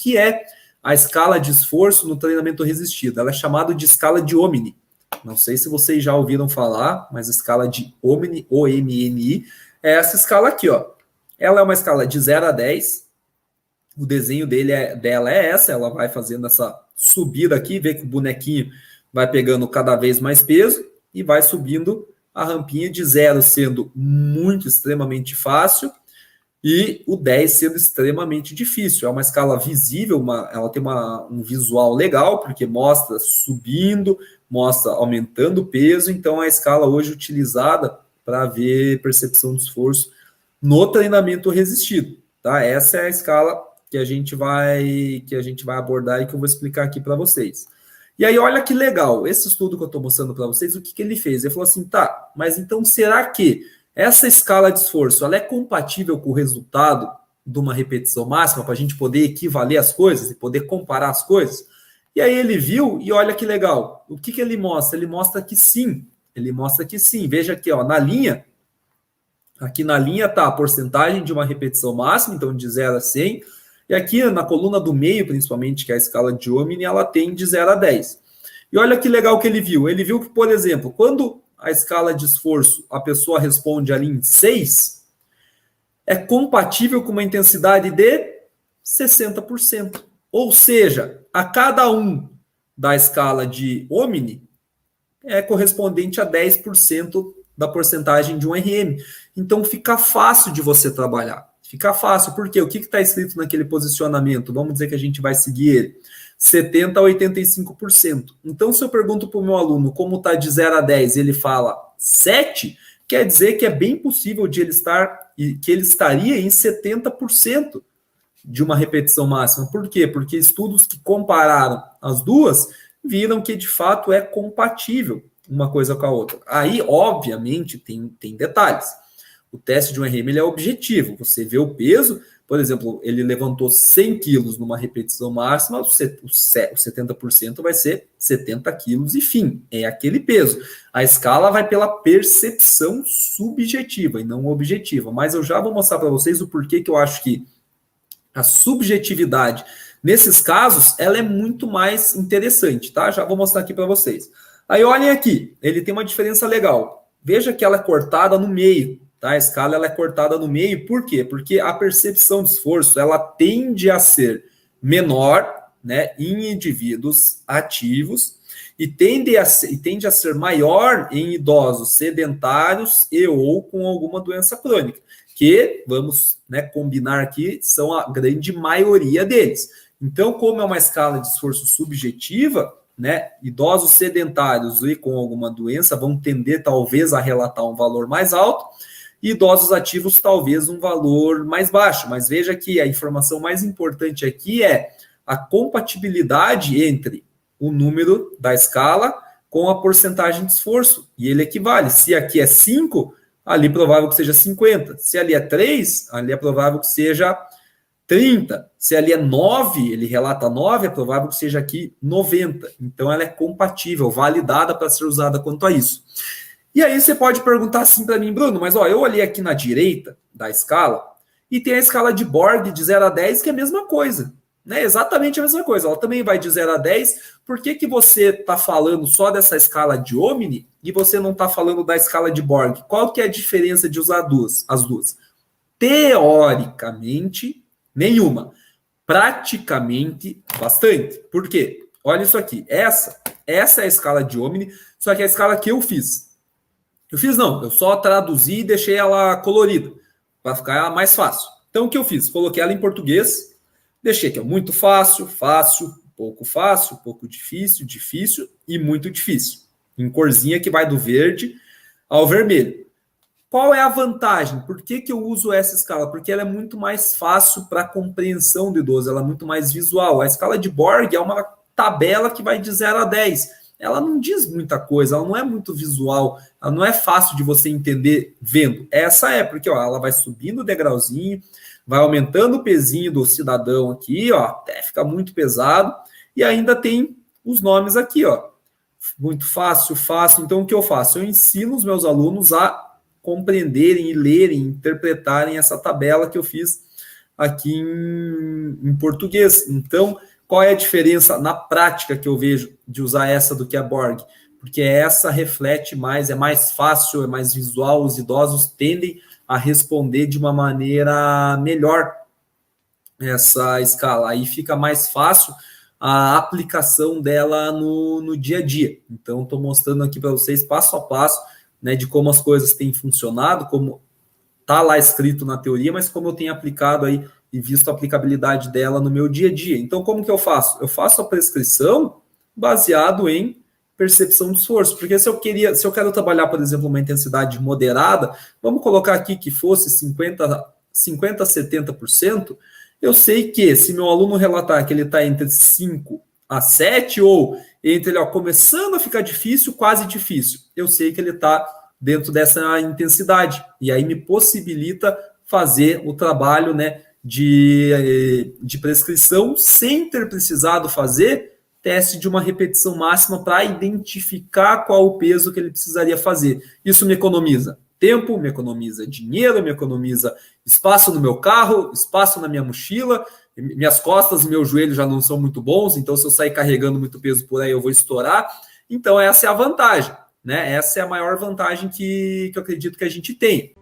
que é a escala de esforço no treinamento resistido. Ela é chamada de escala de Omni. Não sei se vocês já ouviram falar, mas a escala de Omni, O-M-N-I, é essa escala aqui, ó. Ela é uma escala de 0 a 10. O desenho dela é essa, ela vai fazendo essa subida aqui, vê que o bonequinho vai pegando cada vez mais peso e vai subindo a rampinha de 0 sendo muito, extremamente fácil, e o 10 sendo extremamente difícil. É uma escala visível, ela tem um visual legal, porque mostra subindo, mostra aumentando o peso, então é a escala hoje utilizada para ver percepção de esforço no treinamento resistido, tá? Essa é a escala que a gente vai abordar e que eu vou explicar aqui para vocês. E aí, olha que legal, esse estudo que eu estou mostrando para vocês, o que ele fez? Ele falou assim, tá, mas então será que essa escala de esforço, ela é compatível com o resultado de uma repetição máxima, para a gente poder equivaler as coisas e poder comparar as coisas? E aí ele viu, e olha que legal, o que ele mostra? Ele mostra que sim, veja aqui, ó, na linha, aqui na linha está a porcentagem de uma repetição máxima, então de 0 a 100, e aqui na coluna do meio, principalmente, que é a escala de Omni, ela tem de 0 a 10. E olha que legal que ele viu. Ele viu que, por exemplo, quando a escala de esforço, a pessoa responde ali em 6, é compatível com uma intensidade de 60%. Ou seja, a cada um da escala de Omni é correspondente a 10% da porcentagem de um RM. Então, fica fácil de você trabalhar. Fica fácil, porque o que está escrito naquele posicionamento? Vamos dizer que a gente vai seguir ele. 70% a 85%. Então, se eu pergunto para o meu aluno como está de 0 a 10, ele fala 7, quer dizer que é bem possível de ele estar, que ele estaria em 70% de uma repetição máxima. Por quê? Porque estudos que compararam as duas viram que, de fato, é compatível uma coisa com a outra. Aí, obviamente, tem detalhes. O teste de um RM ele é objetivo. Você vê o peso, por exemplo, ele levantou 100 quilos numa repetição máxima, o 70% vai ser 70 quilos e fim. É aquele peso. A escala vai pela percepção subjetiva e não objetiva. Mas eu já vou mostrar para vocês o porquê que eu acho que a subjetividade, nesses casos, ela é muito mais interessante, tá? Já vou mostrar aqui para vocês. Aí olhem aqui, ele tem uma diferença legal. Veja que ela é cortada no meio. Tá? A escala ela é cortada no meio, por quê? Porque a percepção de esforço ela tende a ser menor, né, em indivíduos ativos e tende a ser maior em idosos sedentários e ou com alguma doença crônica, que, vamos, né, combinar aqui, são a grande maioria deles. Então, como é uma escala de esforço subjetiva, né, idosos sedentários e com alguma doença vão tender, talvez, a relatar um valor mais alto, e idosos ativos talvez um valor mais baixo, mas veja que a informação mais importante aqui é a compatibilidade entre o número da escala com a porcentagem de esforço, e ele equivale. Se aqui é 5, ali é provável que seja 50. Se ali é 3, ali é provável que seja 30. Se ali é 9, ele relata 9, é provável que seja aqui 90. Então ela é compatível, validada para ser usada quanto a isso. E aí você pode perguntar assim para mim, Bruno, mas ó, eu olhei aqui na direita da escala e tem a escala de Borg de 0 a 10, que é a mesma coisa, né? Exatamente a mesma coisa. Ela também vai de 0 a 10. Por que você está falando só dessa escala de Omni e você não está falando da escala de Borg? Qual que é a diferença de usar as duas? Teoricamente, nenhuma. Praticamente, bastante. Por quê? Olha isso aqui. Essa é a escala de Omni, só que é a escala que eu fiz. Eu só traduzi e deixei ela colorida, para ficar mais fácil. Então, o que eu fiz? Coloquei ela em português, deixei que é muito fácil, pouco difícil, difícil e muito difícil. Em corzinha que vai do verde ao vermelho. Qual é a vantagem? Por que eu uso essa escala? Porque ela é muito mais fácil para a compreensão do idoso, ela é muito mais visual. A escala de Borg é uma tabela que vai de 0 a 10. Ela não diz muita coisa, ela não é muito visual, ela não é fácil de você entender vendo. Essa é, porque ó, ela vai subindo o degrauzinho, vai aumentando o pezinho do cidadão aqui, ó, até fica muito pesado, e ainda tem os nomes aqui, ó. Muito fácil. Então, o que eu faço? Eu ensino os meus alunos a compreenderem e lerem, interpretarem essa tabela que eu fiz aqui em português. Então, qual é a diferença na prática que eu vejo de usar essa do que a Borg? Porque essa reflete mais, é mais fácil, é mais visual, os idosos tendem a responder de uma maneira melhor essa escala. Aí fica mais fácil a aplicação dela no dia a dia. Então, estou mostrando aqui para vocês passo a passo, né, de como as coisas têm funcionado, como está lá escrito na teoria, mas como eu tenho aplicado aí e visto a aplicabilidade dela no meu dia a dia. Então, como que eu faço? Eu faço a prescrição baseado em percepção de esforço, porque se eu quero trabalhar, por exemplo, uma intensidade moderada, vamos colocar aqui que fosse 50 a 70%, eu sei que se meu aluno relatar que ele está entre 5 a 7 ou entre ele começando a ficar difícil, quase difícil, eu sei que ele está dentro dessa intensidade, e aí me possibilita fazer o trabalho, né, de prescrição sem ter precisado fazer teste de uma repetição máxima para identificar qual o peso que ele precisaria fazer. Isso me economiza tempo, me economiza dinheiro, me economiza espaço no meu carro, espaço na minha mochila, minhas costas e meu joelho já não são muito bons, então se eu sair carregando muito peso por aí eu vou estourar. Então essa é a vantagem, né? Essa é a maior vantagem que eu acredito que a gente tem.